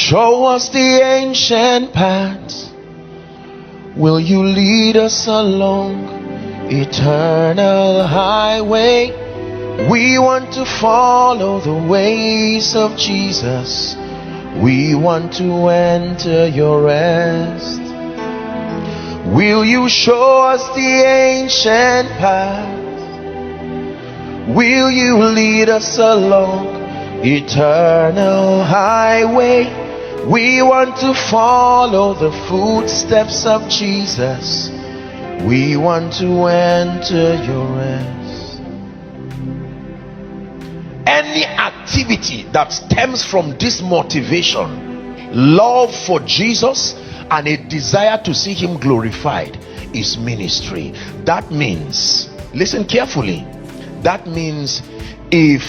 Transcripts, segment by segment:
show us the ancient paths? Will you lead us along eternal highway? We want to follow the ways of Jesus. We want to enter your rest. Will you show us the ancient path? Will you lead us along eternal highway? We want to follow the footsteps of Jesus. We want to enter your rest. Any activity that stems from this motivation, love for Jesus and a desire to see him glorified, is ministry. That means, listen carefully, that means if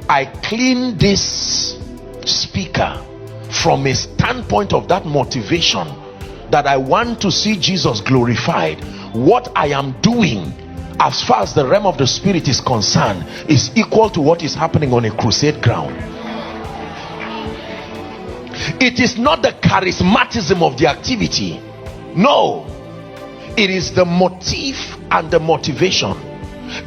I clean this speaker from a standpoint of that motivation, that I want to see Jesus glorified, what I am doing as far as the realm of the spirit is concerned is equal to what is happening on a crusade ground. It is not the charismatism of the activity, no, it is the motive and the motivation.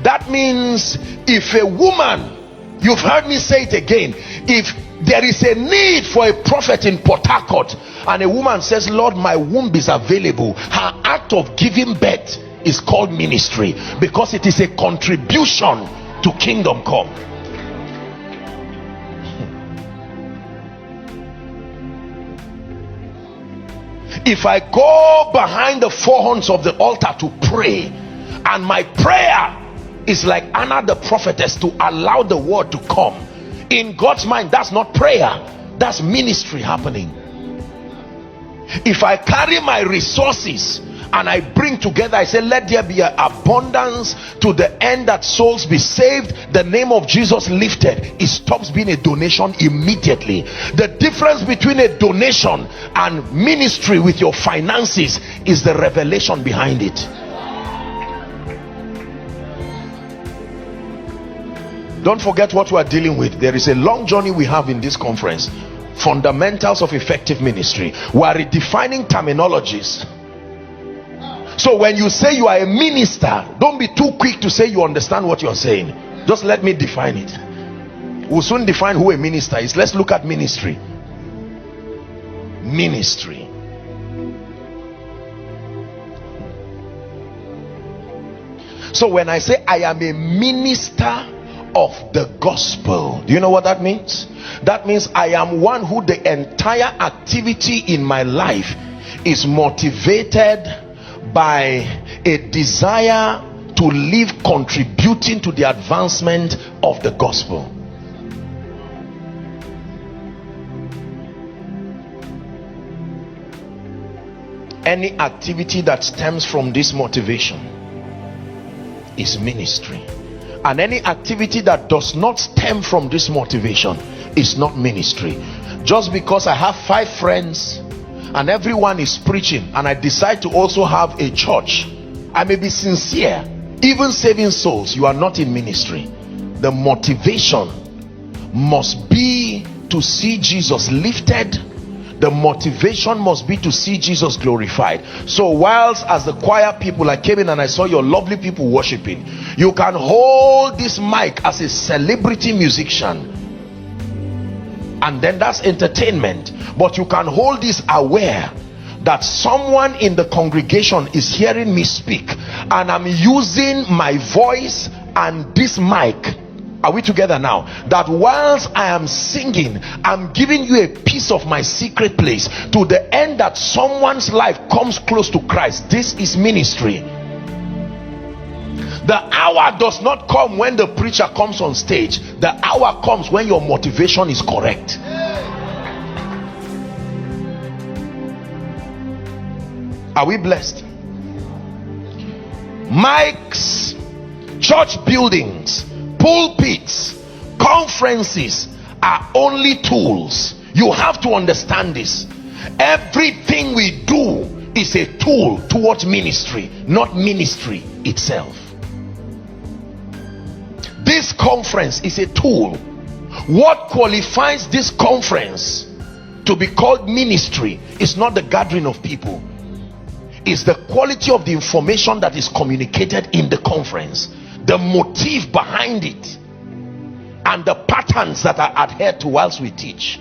That means if a woman, you've heard me say it again, if there is a need for a prophet in Port Harcourt and a woman says, Lord, my womb is available, her act of giving birth is called ministry, because it is a contribution to kingdom come. If I go behind the four horns of the altar to pray, and my prayer is like Anna the prophetess, to allow the word to come, in God's mind that's not prayer, that's ministry happening. If I carry my resources and I bring together, I say let there be an abundance to the end that souls be saved, the name of Jesus lifted, it stops being a donation immediately. The difference between a donation and ministry with your finances is the revelation behind it. Don't forget what we are dealing with. There is a long journey we have in this conference. Fundamentals of effective ministry. We are redefining terminologies. So when you say you are a minister, don't be too quick to say you understand what you're saying. Just let me define it. We'll soon define who a minister is. Let's look at ministry. Ministry. So when I say I am a minister of the gospel, do you know what that means? That means I am one who the entire activity in my life is motivated by a desire to live contributing to the advancement of the gospel. Any activity that stems from this motivation is ministry, and any activity that does not stem from this motivation is not ministry. Just because I have 5 friends and everyone is preaching and I decide to also have a church, I may be sincere, even saving souls, you are not in ministry. The motivation must be to see Jesus lifted. The motivation must be to see Jesus glorified. So whilst as the choir people, I came in and I saw your lovely people worshiping, you can hold this mic as a celebrity musician, and then that's entertainment. But you can hold this aware that someone in the congregation is hearing me speak, and I'm using my voice and this mic. Are we together now? That whilst I am singing, I'm giving you a piece of my secret place, to the end that someone's life comes close to Christ. This is ministry. The hour does not come when the preacher comes on stage. The hour comes when your motivation is correct. Are we blessed? Mics, church buildings, pulpits, conferences are only tools. You have to understand this. Everything we do is a tool towards ministry, not ministry itself. This conference is a tool. What qualifies this conference To be called ministry is not the gathering of people, it's the quality of the information that is communicated in the conference, the motive behind it, and the patterns that are adhered to whilst we teach.